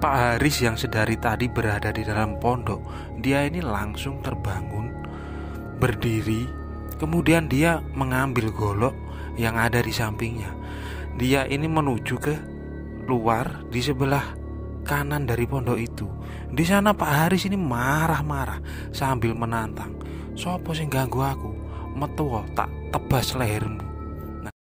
Pak Haris yang sedari tadi berada di dalam pondok, dia ini langsung terbangun, berdiri, kemudian dia mengambil golok yang ada di sampingnya. Dia ini menuju ke luar di sebelah kanan dari pondok itu. Di sana Pak Haris ini marah-marah sambil menantang, "Sopo sing ganggu aku? Metu tak tebas lehermu." Nah,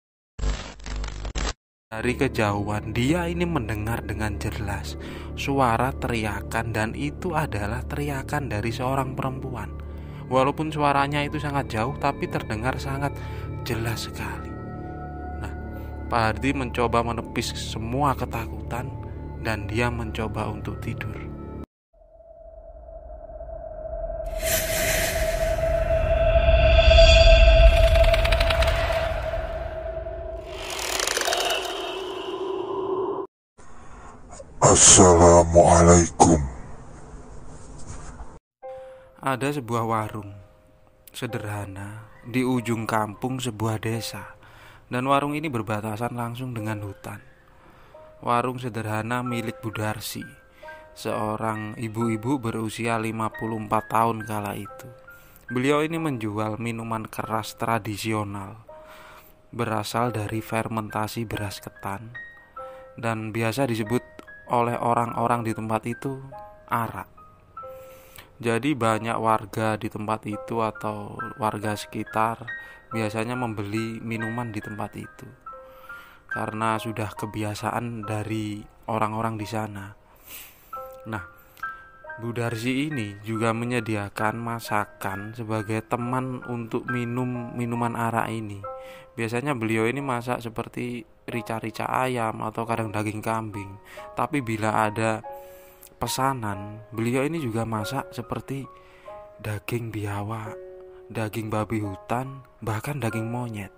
dari kejauhan dia ini mendengar dengan jelas suara teriakan, dan itu adalah teriakan dari seorang perempuan. Walaupun suaranya itu sangat jauh, tapi terdengar sangat jelas sekali. Nah, Pak Hardi mencoba menepis semua ketakutan dan dia mencoba untuk tidur. Assalamualaikum. Ada sebuah warung sederhana di ujung kampung sebuah desa, dan warung ini berbatasan langsung dengan hutan. Warung sederhana milik Bu Darsi, seorang ibu-ibu berusia 54 tahun kala itu. Beliau ini menjual minuman keras tradisional berasal dari fermentasi beras ketan, dan biasa disebut oleh orang-orang di tempat itu arak. Jadi banyak warga di tempat itu atau warga sekitar biasanya membeli minuman di tempat itu karena sudah kebiasaan dari orang-orang di sana. Nah, Bu Darsi ini juga menyediakan masakan sebagai teman untuk minum minuman arak ini. Biasanya beliau ini masak seperti rica-rica ayam atau kadang daging kambing. Tapi bila ada pesanan, beliau ini juga masak seperti daging biawak, daging babi hutan, bahkan daging monyet.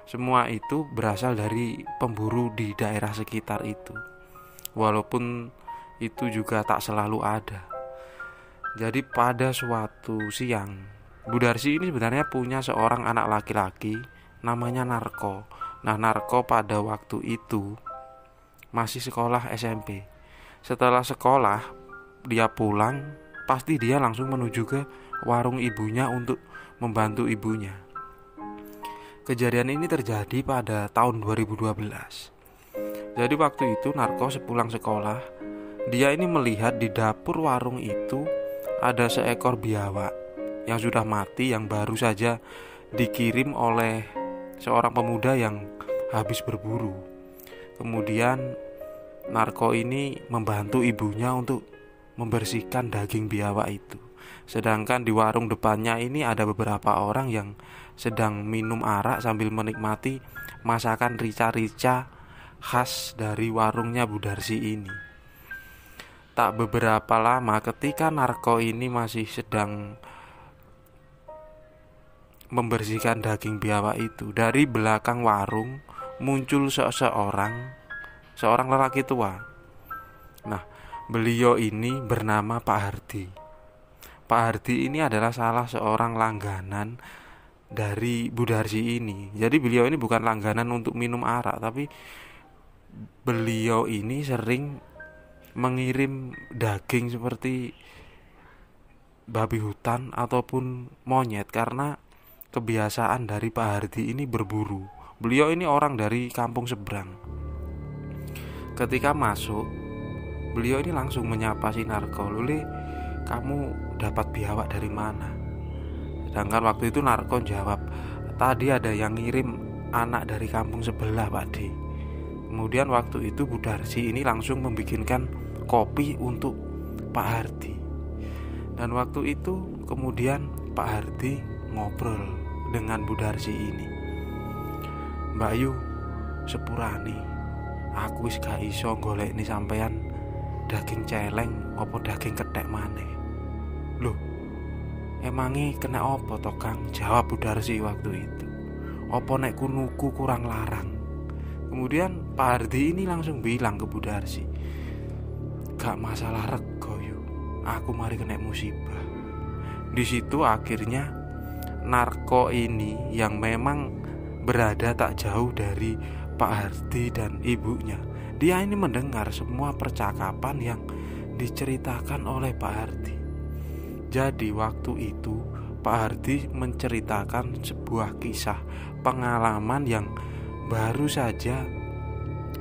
Semua itu berasal dari pemburu di daerah sekitar itu. Walaupun itu juga tak selalu ada. Jadi pada suatu siang, Bu Darsi ini sebenarnya punya seorang anak laki-laki namanya Narko. Nah, Narko pada waktu itu masih sekolah SMP. Setelah sekolah, dia pulang, pasti dia langsung menuju ke warung ibunya untuk membantu ibunya. Kejadian ini terjadi pada tahun 2012. Jadi waktu itu Narko sepulang sekolah, dia ini melihat di dapur warung itu ada seekor biawak yang sudah mati, yang baru saja dikirim oleh seorang pemuda yang habis berburu. Kemudian Narko ini membantu ibunya untuk membersihkan daging biawak itu. Sedangkan di warung depannya ini ada beberapa orang yang sedang minum arak sambil menikmati masakan rica-rica khas dari warungnya Bu Darsi ini. Tak beberapa lama ketika Narko ini masih sedang membersihkan daging biawak itu, dari belakang warung muncul seorang lelaki tua. Nah, beliau ini bernama Pak Hardi. Pak Hardi ini adalah salah seorang langganan dari Bu Darsi ini. Jadi beliau ini bukan langganan untuk minum arak, tapi beliau ini sering mengirim daging seperti babi hutan ataupun monyet karena kebiasaan dari Pak Hardi ini berburu. Beliau ini orang dari kampung seberang. Ketika masuk, beliau ini langsung menyapa si Narko, "Luli, kamu dapat biawak dari mana?" Sedangkan waktu itu Narko jawab, "Tadi ada yang ngirim anak dari kampung sebelah, Pak D." Kemudian waktu itu Bu Darsi ini langsung membikinkan kopi untuk Pak Hardi. Dan waktu itu kemudian Pak Hardi ngobrol dengan Bu Darsi ini, "Mbak Yu, sepurane aku wis gak iso golekni sampean daging celeng apa daging kethek maneh." "Loh, emange kena apa to, Kang?" jawab Bu Darsi waktu itu. "Apa nek kunuku kurang larang?" Kemudian Pak Hardi ini langsung bilang ke Bu Darsi, "Gak masalah rego Yu, aku mari kena musibah." Di situ akhirnya Narko ini yang memang berada tak jauh dari Pak Hardi dan ibunya, Dia ini mendengar semua percakapan yang diceritakan oleh Pak Hardi. Jadi waktu itu Pak Hardi menceritakan sebuah kisah pengalaman yang baru saja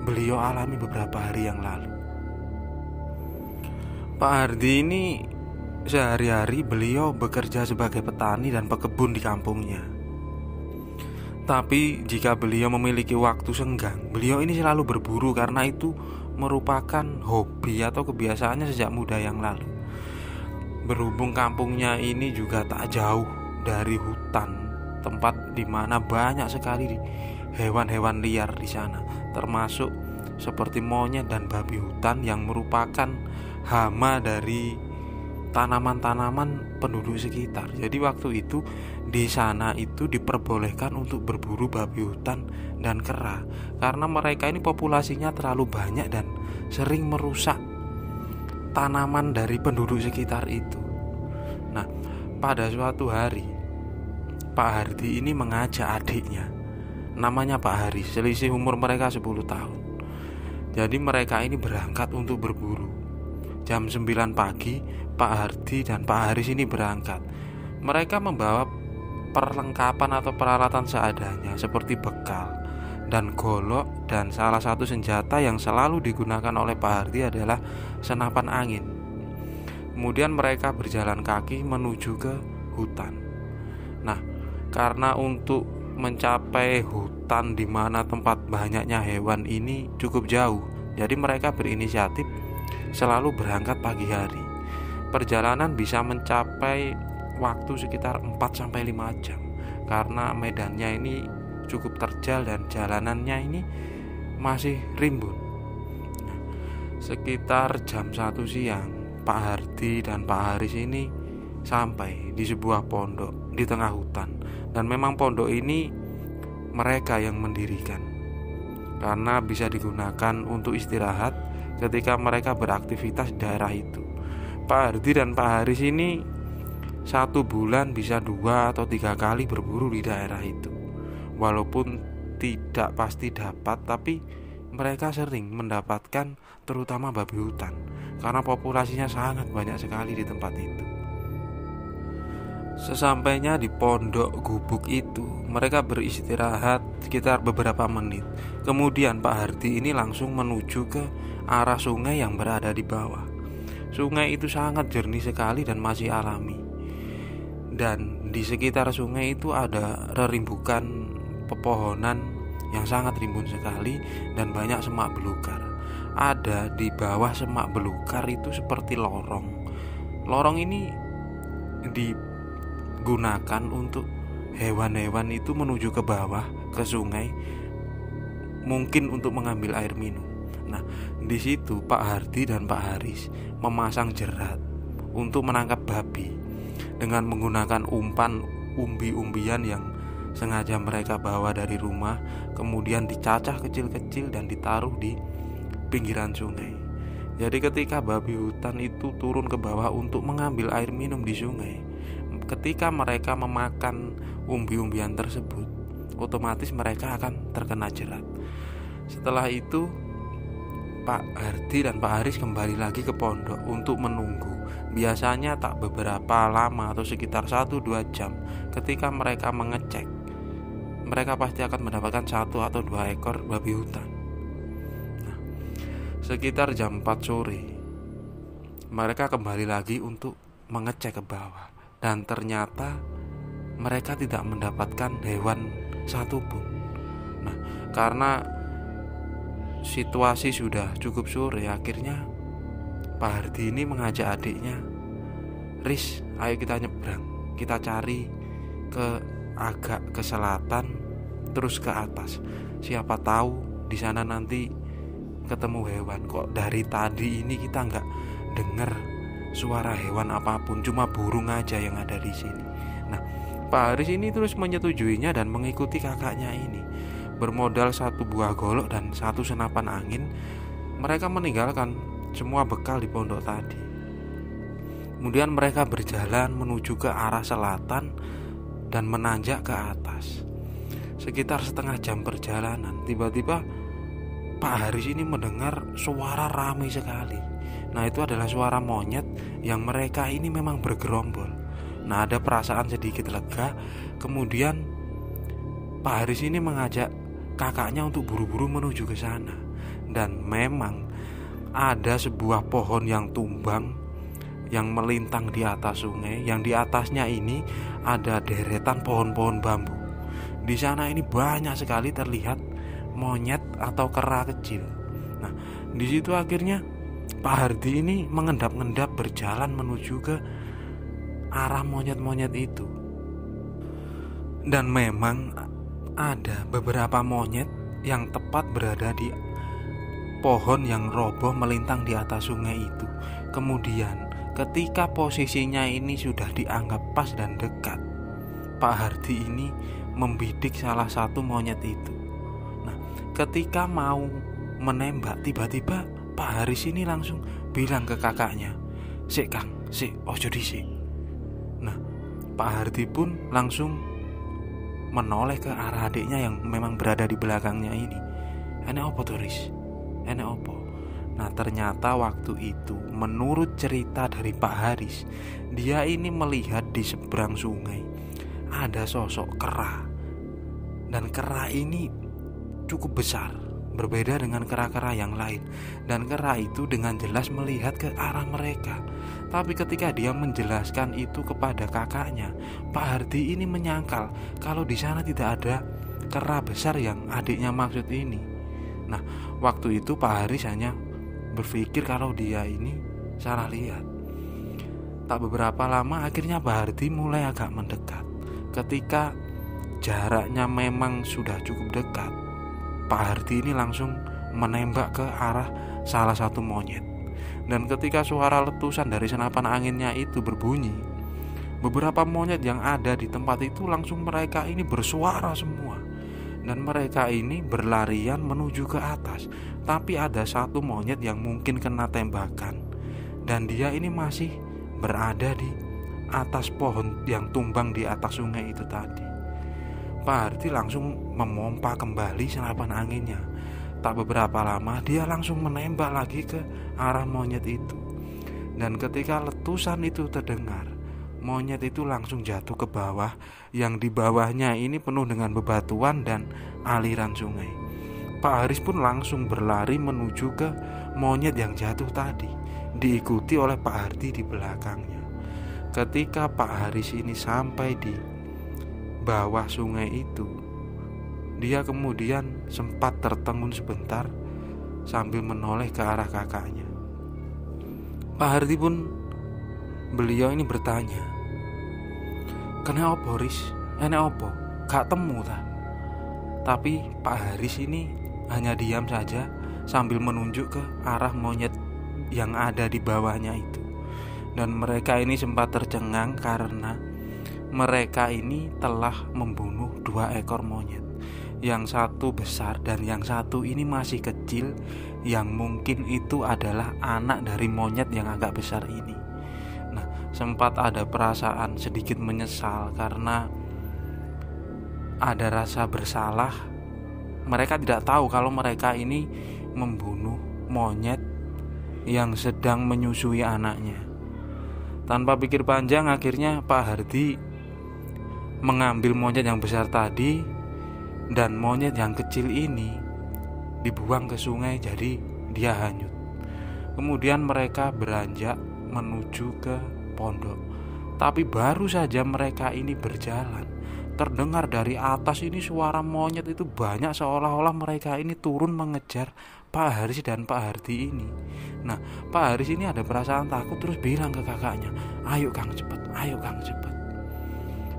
beliau alami beberapa hari yang lalu. Pak Hardi ini sehari-hari beliau bekerja sebagai petani dan pekebun di kampungnya. Tapi jika beliau memiliki waktu senggang, beliau ini selalu berburu karena itu merupakan hobi atau kebiasaannya sejak muda yang lalu. Berhubung kampungnya ini juga tak jauh dari hutan, tempat di mana banyak sekali hewan-hewan liar di sana, termasuk seperti monyet dan babi hutan yang merupakan hama dari tanaman-tanaman penduduk sekitar. Jadi waktu itu di sana itu diperbolehkan untuk berburu babi hutan dan kera karena mereka ini populasinya terlalu banyak dan sering merusak tanaman dari penduduk sekitar itu. Nah, pada suatu hari Pak Hardi ini mengajak adiknya, namanya Pak Haris, selisih umur mereka 10 tahun. Jadi mereka ini berangkat untuk berburu. Jam 9 pagi Pak Hardi dan Pak Haris ini berangkat. Mereka membawa perlengkapan atau peralatan seadanya seperti bekal dan golok, dan salah satu senjata yang selalu digunakan oleh Pak Hardi adalah senapan angin. Kemudian mereka berjalan kaki menuju ke hutan. Nah, karena untuk mencapai hutan di mana tempat banyaknya hewan ini cukup jauh, jadi mereka berinisiatif selalu berangkat pagi hari. Perjalanan bisa mencapai waktu sekitar 4-5 jam karena medannya ini cukup terjal dan jalanannya ini masih rimbun. Sekitar jam 1 siang Pak Hardi dan Pak Haris ini sampai di sebuah pondok di tengah hutan, dan memang pondok ini mereka yang mendirikan karena bisa digunakan untuk istirahat ketika mereka beraktivitas di daerah itu. Pak Hardi dan Pak Haris ini 1 bulan bisa 2 atau 3 kali berburu di daerah itu. Walaupun tidak pasti dapat, tapi mereka sering mendapatkan terutama babi hutan karena populasinya sangat banyak sekali di tempat itu. Sesampainya di pondok gubuk itu, mereka beristirahat sekitar beberapa menit. Kemudian Pak Hardi ini langsung menuju ke arah sungai yang berada di bawah. Sungai itu sangat jernih sekali dan masih alami. Dan di sekitar sungai itu ada rerimbukan pepohonan yang sangat rimbun sekali dan banyak semak belukar. Ada di bawah semak belukar itu seperti lorong. Lorong ini digunakan untuk hewan-hewan itu menuju ke bawah ke sungai, mungkin untuk mengambil air minum. Nah, di situ Pak Hardi dan Pak Haris memasang jerat untuk menangkap babi dengan menggunakan umpan umbi-umbian yang sengaja mereka bawa dari rumah, kemudian dicacah kecil-kecil dan ditaruh di pinggiran sungai. Jadi ketika babi hutan itu turun ke bawah untuk mengambil air minum di sungai, ketika mereka memakan umbi-umbian tersebut, otomatis mereka akan terkena jerat. Setelah itu Pak Hardi dan Pak Haris kembali lagi ke pondok untuk menunggu. Biasanya tak beberapa lama atau sekitar 1-2 jam. Ketika mereka mengecek, mereka pasti akan mendapatkan 1 atau 2 ekor babi hutan. Nah, sekitar jam 4 sore mereka kembali lagi untuk mengecek ke bawah, dan ternyata mereka tidak mendapatkan hewan satupun. Nah, karena situasi sudah cukup sore, akhirnya Pak Hardi ini mengajak adiknya, "Riz, ayo kita nyebrang, kita cari agak ke selatan terus ke atas. Siapa tahu di sana nanti ketemu hewan. Kok dari tadi ini kita nggak dengar suara hewan apapun, cuma burung aja yang ada di sini." Nah, Pak Haris ini terus menyetujuinya dan mengikuti kakaknya ini. Bermodal 1 buah golok dan 1 senapan angin, mereka meninggalkan semua bekal di pondok tadi. Kemudian mereka berjalan menuju ke arah selatan dan menanjak ke atas. Sekitar setengah jam perjalanan, tiba-tiba Pak Haris ini mendengar suara ramai sekali. Nah, itu adalah suara monyet yang mereka ini memang bergerombol. Nah, ada perasaan sedikit lega. Kemudian Pak Haris ini mengajak kakaknya untuk buru-buru menuju ke sana. Dan memang ada sebuah pohon yang tumbang yang melintang di atas sungai, yang di atasnya ini ada deretan pohon-pohon bambu. Di sana ini banyak sekali terlihat monyet atau kera kecil. Nah, di situ akhirnya Pak Hardi ini mengendap-endap berjalan menuju ke arah monyet-monyet itu. Dan memang ada beberapa monyet yang tepat berada di pohon yang roboh melintang di atas sungai itu. Kemudian ketika posisinya ini sudah dianggap pas dan dekat, Pak Hardi ini membidik salah satu monyet itu. Nah, ketika mau menembak, tiba-tiba Pak Haris ini langsung bilang ke kakaknya, "Sik Kang, sik, ojo dhisik." Nah, Pak Hardi pun langsung menoleh ke arah adiknya yang memang berada di belakangnya ini. "Enek opo to, Riz? Enek opo?" Nah, ternyata waktu itu menurut cerita dari Pak Haris, dia ini melihat di seberang sungai ada sosok kera. Dan kera ini cukup besar, berbeda dengan kera-kera yang lain. Dan kera itu dengan jelas melihat ke arah mereka. Tapi ketika dia menjelaskan itu kepada kakaknya, Pak Hardi ini menyangkal kalau di sana tidak ada kera besar yang adiknya maksud ini. Nah, waktu itu Pak Haris hanya berpikir kalau dia ini salah lihat. Tak beberapa lama akhirnya Pak Hardi mulai agak mendekat. Ketika jaraknya memang sudah cukup dekat, Pak Hardi ini langsung menembak ke arah salah satu monyet. Dan ketika suara letusan dari senapan anginnya itu berbunyi, beberapa monyet yang ada di tempat itu langsung mereka ini bersuara semua. Dan mereka ini berlarian menuju ke atas. Tapi ada satu monyet yang mungkin kena tembakan, dan dia ini masih berada di atas pohon yang tumbang di atas sungai itu tadi. Pak Hardi langsung memompa kembali senapan anginnya. Tak beberapa lama dia langsung menembak lagi ke arah monyet itu. Dan ketika letusan itu terdengar, monyet itu langsung jatuh ke bawah, yang di bawahnya ini penuh dengan bebatuan dan aliran sungai. Pak Haris pun langsung berlari menuju ke monyet yang jatuh tadi, diikuti oleh Pak Hardi di belakangnya. Ketika Pak Haris ini sampai di bawah sungai itu, dia kemudian sempat tertegun sebentar sambil menoleh ke arah kakaknya. Pak Hardi pun, beliau ini bertanya, "Kena opo, Riz? Enek opo? Gak temu ta?" Tapi Pak Haris ini hanya diam saja sambil menunjuk ke arah monyet yang ada di bawahnya itu. Dan mereka ini sempat tercengang karena mereka ini telah membunuh 2 ekor monyet. Yang satu besar dan yang satu ini masih kecil, yang mungkin itu adalah anak dari monyet yang agak besar ini. Nah, sempat ada perasaan sedikit menyesal karena ada rasa bersalah. Mereka tidak tahu kalau mereka ini membunuh monyet yang sedang menyusui anaknya. Tanpa pikir panjang, akhirnya Pak Hardi mengambil monyet yang besar tadi, dan monyet yang kecil ini dibuang ke sungai, jadi dia hanyut. Kemudian mereka beranjak menuju ke pondok. Tapi baru saja mereka ini berjalan, terdengar dari atas ini suara monyet itu banyak, seolah-olah mereka ini turun mengejar Pak Haris dan Pak Hardi ini. Nah, Pak Haris ini ada perasaan takut, terus bilang ke kakaknya, "Ayo Kang, cepet, ayo Kang, cepet."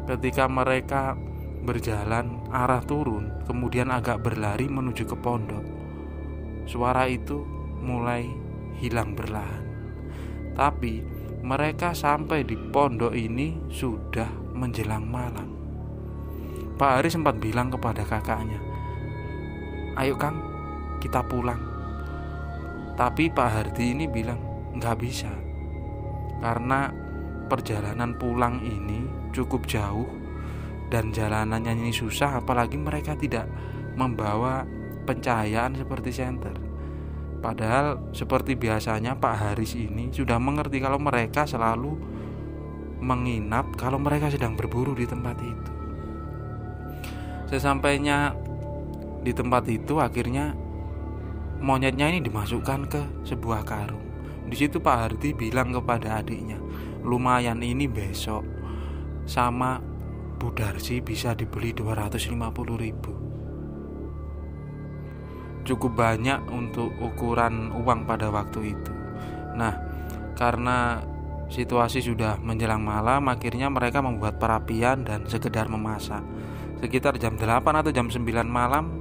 Ketika mereka berjalan arah turun, kemudian agak berlari menuju ke pondok, suara itu mulai hilang perlahan. Tapi mereka sampai di pondok ini sudah menjelang malam. Pak Haris sempat bilang kepada kakaknya, "Ayo Kang, kita pulang." Tapi Pak Hardi ini bilang nggak bisa, karena perjalanan pulang ini cukup jauh dan jalanannya ini susah, apalagi mereka tidak membawa pencahayaan seperti senter. Padahal seperti biasanya Pak Haris ini sudah mengerti kalau mereka selalu menginap kalau mereka sedang berburu di tempat itu. Sesampainya di tempat itu, akhirnya monyetnya ini dimasukkan ke sebuah karung. Di situ Pak Hardi bilang kepada adiknya, lumayan ini besok sama Bu Darsi bisa dibeli 250.000. Cukup banyak untuk ukuran uang pada waktu itu. Nah, karena situasi sudah menjelang malam, akhirnya mereka membuat perapian dan sekedar memasak. Sekitar jam 8 atau jam 9 malam,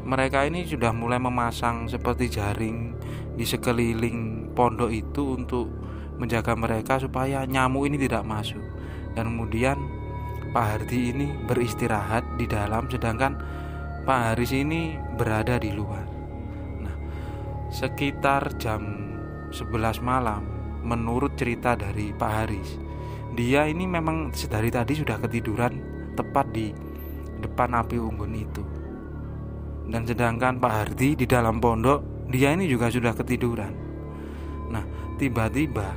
mereka ini sudah mulai memasang seperti jaring di sekeliling pondok itu untuk menjaga mereka supaya nyamuk ini tidak masuk. Dan kemudian Pak Hardi ini beristirahat di dalam, sedangkan Pak Haris ini berada di luar. Nah, sekitar jam 11 malam, menurut cerita dari Pak Haris, dia ini memang dari tadi sudah ketiduran tepat di depan api unggun itu. Dan sedangkan Pak Hardi di dalam pondok, dia ini juga sudah ketiduran. Nah, tiba-tiba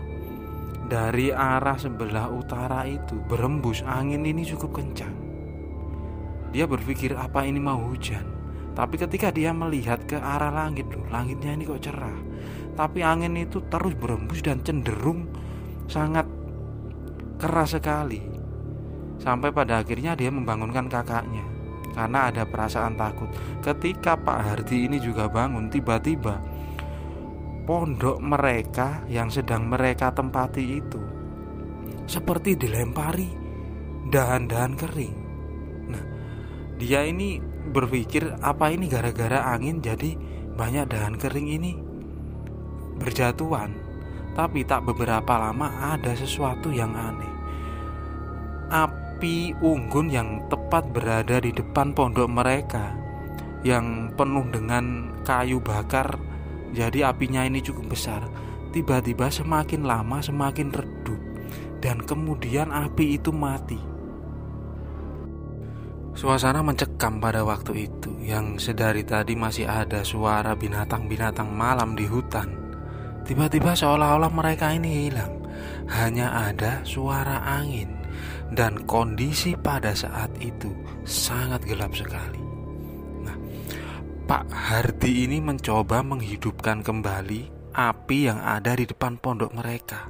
dari arah sebelah utara itu berembus angin ini cukup kencang. Dia berpikir apa ini mau hujan. Tapi ketika dia melihat ke arah langit, langitnya ini kok cerah. Tapi angin itu terus berembus dan cenderung sangat keras sekali. Sampai pada akhirnya dia membangunkan kakaknya karena ada perasaan takut. Ketika Pak Hardi ini juga bangun, tiba-tiba pondok mereka yang sedang mereka tempati itu seperti dilempari dahan-dahan kering. Nah, dia ini berpikir apa ini gara-gara angin jadi banyak dahan kering ini berjatuhan. Tapi tak beberapa lama ada sesuatu yang aneh. Api unggun yang tepat berada di depan pondok mereka yang penuh dengan kayu bakar, jadi apinya ini cukup besar, tiba-tiba semakin lama semakin redup dan kemudian api itu mati. Suasana mencekam pada waktu itu, yang sedari tadi masih ada suara binatang-binatang malam di hutan. Tiba-tiba seolah-olah mereka ini hilang. Hanya ada suara angin dan kondisi pada saat itu sangat gelap sekali. Nah, Pak Hardi ini mencoba menghidupkan kembali api yang ada di depan pondok mereka.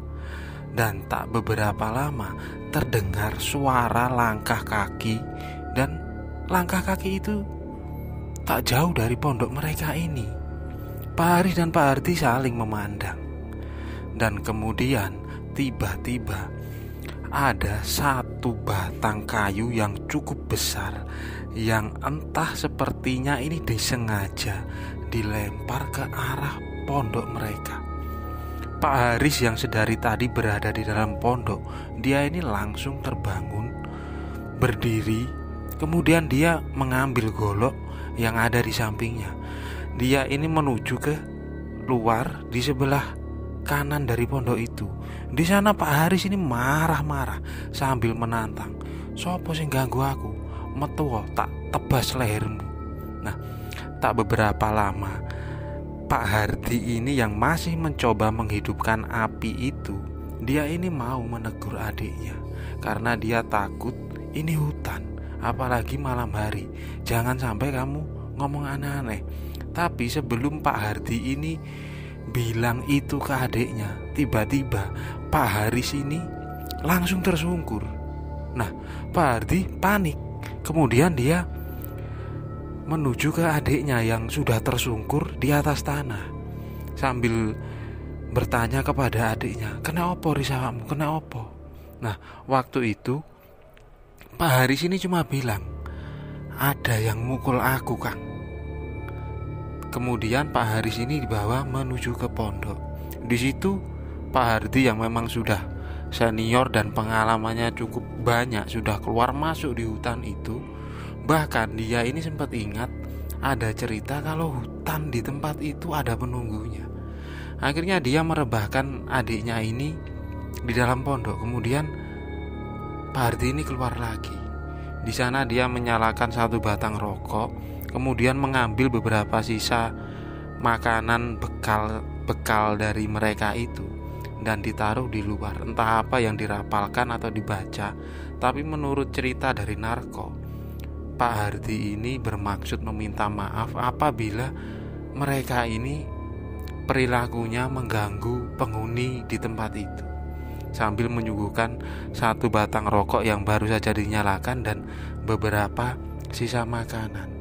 Dan tak beberapa lama terdengar suara langkah kaki, dan langkah kaki itu tak jauh dari pondok mereka ini. Pak Haris dan Pak Hardi saling memandang. Dan kemudian tiba-tiba ada satu batang kayu yang cukup besar, yang entah sepertinya ini disengaja dilempar ke arah pondok mereka. Pak Haris yang sedari tadi berada di dalam pondok, dia ini langsung terbangun, berdiri. Kemudian dia mengambil golok yang ada di sampingnya. Dia ini menuju ke luar di sebelah kanan dari pondok itu. Di sana Pak Haris ini marah-marah sambil menantang. Sopo sing ganggu aku? Metu tak tebas lehermu. Nah, tak beberapa lama Pak Hardi ini yang masih mencoba menghidupkan api itu, dia ini mau menegur adiknya karena dia takut ini hutan, apalagi malam hari. Jangan sampai kamu ngomong aneh-aneh. Tapi sebelum Pak Hardi ini bilang itu ke adiknya, tiba-tiba Pak Haris ini langsung tersungkur. Nah, Pak Hardi panik. Kemudian dia menuju ke adiknya yang sudah tersungkur di atas tanah, sambil bertanya kepada adiknya, "Kena opo risawakmu? Kena opo?" Nah, waktu itu Pak Haris ini cuma bilang, "Ada yang mukul aku, Kang." Kemudian Pak Haris ini dibawa menuju ke pondok. Di situ Pak Hardi yang memang sudah senior dan pengalamannya cukup banyak, sudah keluar masuk di hutan itu. Bahkan dia ini sempat ingat ada cerita kalau hutan di tempat itu ada penunggunya. Akhirnya dia merebahkan adiknya ini di dalam pondok. Kemudian Pak Hardi ini keluar lagi. Di sana dia menyalakan satu batang rokok. kemudian mengambil beberapa sisa makanan bekal dari mereka itu dan ditaruh di luar. Entah apa yang dirapalkan atau dibaca, tapi menurut cerita dari Narko, Pak Hardi ini bermaksud meminta maaf apabila mereka ini perilakunya mengganggu penghuni di tempat itu, sambil menyuguhkan satu batang rokok yang baru saja dinyalakan dan beberapa sisa makanan.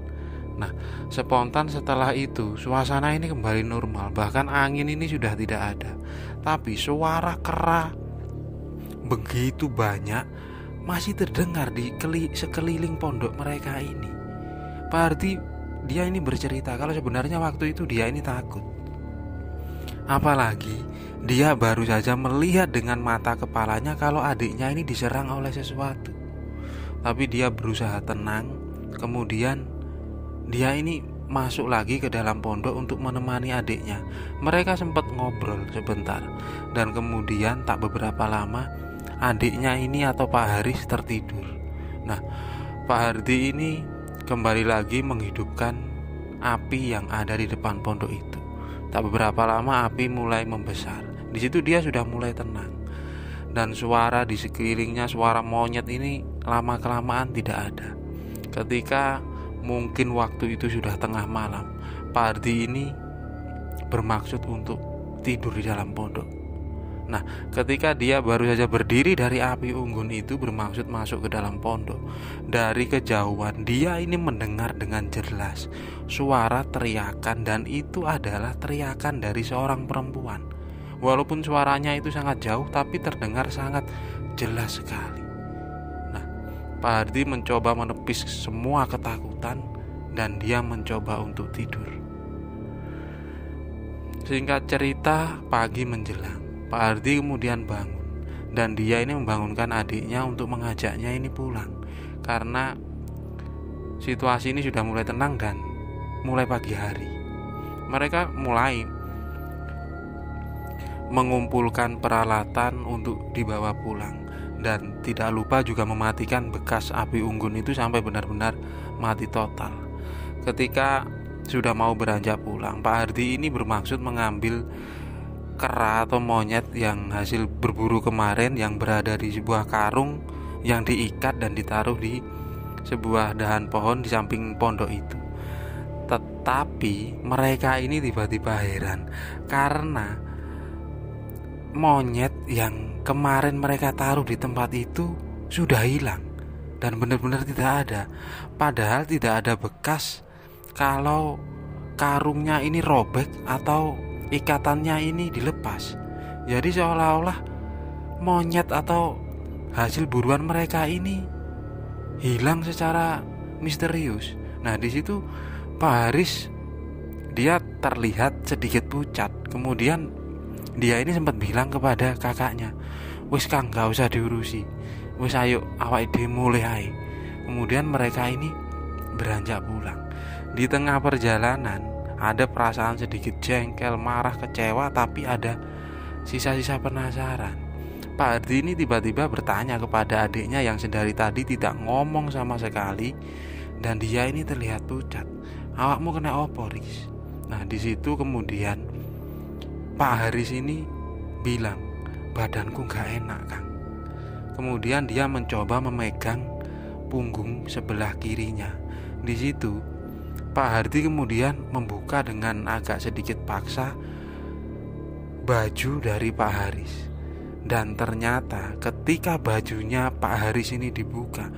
Nah, spontan setelah itu suasana ini kembali normal, bahkan angin ini sudah tidak ada. Tapi suara kera begitu banyak masih terdengar di sekeliling pondok mereka ini. Pak Hardi dia ini bercerita kalau sebenarnya waktu itu dia ini takut. Apalagi dia baru saja melihat dengan mata kepalanya kalau adiknya ini diserang oleh sesuatu. Tapi dia berusaha tenang. Kemudian dia ini masuk lagi ke dalam pondok untuk menemani adiknya. Mereka sempat ngobrol sebentar, dan kemudian tak beberapa lama adiknya ini atau Pak Haris tertidur. Nah, Pak Hardi ini kembali lagi menghidupkan api yang ada di depan pondok itu. Tak beberapa lama api mulai membesar. Di situ dia sudah mulai tenang. Dan suara di sekelilingnya, suara monyet ini lama-kelamaan tidak ada. Ketika mungkin waktu itu sudah tengah malam, Pak Hardi ini bermaksud untuk tidur di dalam pondok. Nah, ketika dia baru saja berdiri dari api unggun itu bermaksud masuk ke dalam pondok, dari kejauhan dia ini mendengar dengan jelas suara teriakan, dan itu adalah teriakan dari seorang perempuan. Walaupun suaranya itu sangat jauh, tapi terdengar sangat jelas sekali. Nah, Pak Hardi mencoba menepis semua ketakutan dan dia mencoba untuk tidur. Singkat cerita, pagi menjelang, Pak Hardi kemudian bangun, dan dia ini membangunkan adiknya untuk mengajaknya ini pulang, karena situasi ini sudah mulai tenang dan mulai pagi hari. Mereka mulai mengumpulkan peralatan untuk dibawa pulang, dan tidak lupa juga mematikan bekas api unggun itu sampai benar-benar mati total. Ketika sudah mau beranjak pulang, Pak Hardi ini bermaksud mengambil kera atau monyet yang hasil berburu kemarin yang berada di sebuah karung yang diikat dan ditaruh di sebuah dahan pohon di samping pondok itu. Tetapi mereka ini tiba-tiba heran karena monyet yang kemarin mereka taruh di tempat itu sudah hilang dan benar-benar tidak ada. Padahal tidak ada bekas kalau karungnya ini robek atau ikatannya ini dilepas. Jadi seolah-olah monyet atau hasil buruan mereka ini hilang secara misterius. Nah, di situ Pak Haris dia terlihat sedikit pucat. Kemudian dia ini sempat bilang kepada kakaknya, "Wis Kang, gak usah diurusi. Wis ayo awake dhewe mulih ae." Kemudian mereka ini beranjak pulang. Di tengah perjalanan ada perasaan sedikit jengkel, marah, kecewa, tapi ada sisa-sisa penasaran. Pak Hardi ini tiba-tiba bertanya kepada adiknya yang sedari tadi tidak ngomong sama sekali, dan dia ini terlihat pucat. "Awakmu kena opo, Riz?" Nah, di situ kemudian Pak Haris ini bilang, "Badanku gak enak, Kang." Kemudian dia mencoba memegang punggung sebelah kirinya. Di situ Pak Hardi kemudian membuka dengan agak sedikit paksa baju dari Pak Haris. Dan ternyata ketika bajunya Pak Haris ini dibuka,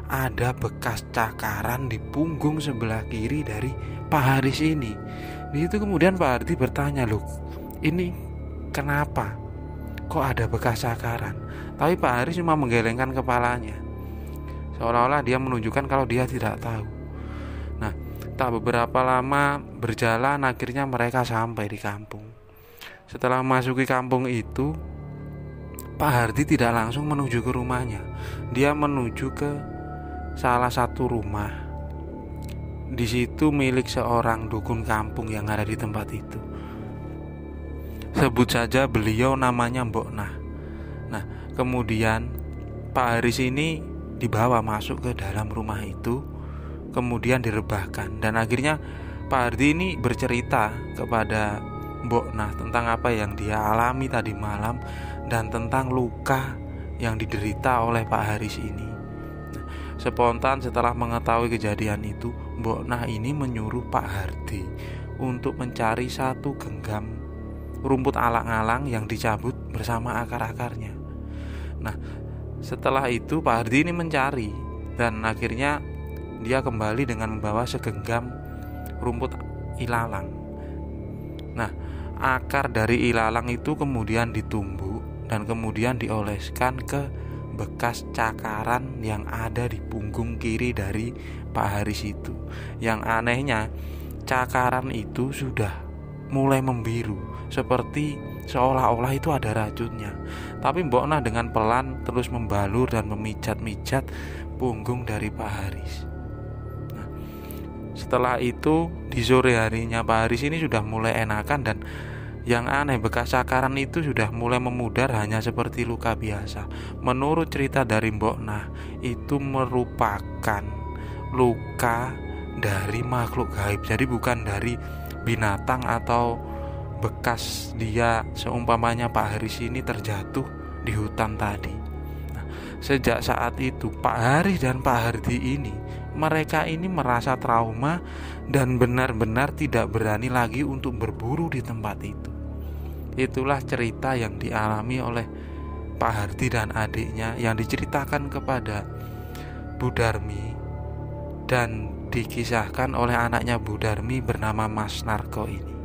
ada bekas cakaran di punggung sebelah kiri dari Pak Haris ini. Di situ kemudian Pak Hardi bertanya, "Loh, ini kenapa? Kok ada bekas cakaran?" Tapi Pak Haris cuma menggelengkan kepalanya, seolah-olah dia menunjukkan kalau dia tidak tahu. Nah, tak beberapa lama berjalan, akhirnya mereka sampai di kampung. Setelah memasuki kampung itu, Pak Hardi tidak langsung menuju ke rumahnya. Dia menuju ke salah satu rumah. Di situ milik seorang dukun kampung yang ada di tempat itu. Sebut saja beliau namanya Mbok Nah. Nah, kemudian Pak Haris ini dibawa masuk ke dalam rumah itu, kemudian direbahkan. Dan akhirnya Pak Hardi ini bercerita kepada Mbok Nah tentang apa yang dia alami tadi malam dan tentang luka yang diderita oleh Pak Haris ini. Spontan setelah mengetahui kejadian itu, Mbok Nah ini menyuruh Pak Hardi untuk mencari satu genggam rumput alang-alang yang dicabut bersama akar-akarnya. Nah, setelah itu Pak Hardi ini mencari dan akhirnya dia kembali dengan membawa segenggam rumput ilalang. Nah, akar dari ilalang itu kemudian ditumbuk dan kemudian dioleskan ke bekas cakaran yang ada di punggung kiri dari Pak Haris itu. Yang anehnya, cakaran itu sudah mulai membiru, seperti seolah-olah itu ada racunnya. Tapi Mbok Nah dengan pelan terus membalur dan memijat-mijat punggung dari Pak Haris. Nah, setelah itu di sore harinya Pak Haris ini sudah mulai enakan, dan yang aneh, bekas cakaran itu sudah mulai memudar hanya seperti luka biasa. Menurut cerita dari Mbok Nah, itu merupakan luka dari makhluk gaib. Jadi bukan dari binatang atau bekas dia seumpamanya Pak Haris ini terjatuh di hutan tadi. Nah, sejak saat itu Pak Haris dan Pak Hardi ini, mereka ini merasa trauma dan benar-benar tidak berani lagi untuk berburu di tempat itu. Itulah cerita yang dialami oleh Pak Hardi dan adiknya yang diceritakan kepada Bu Darmi dan dikisahkan oleh anaknya Bu Darmi bernama Mas Narko ini.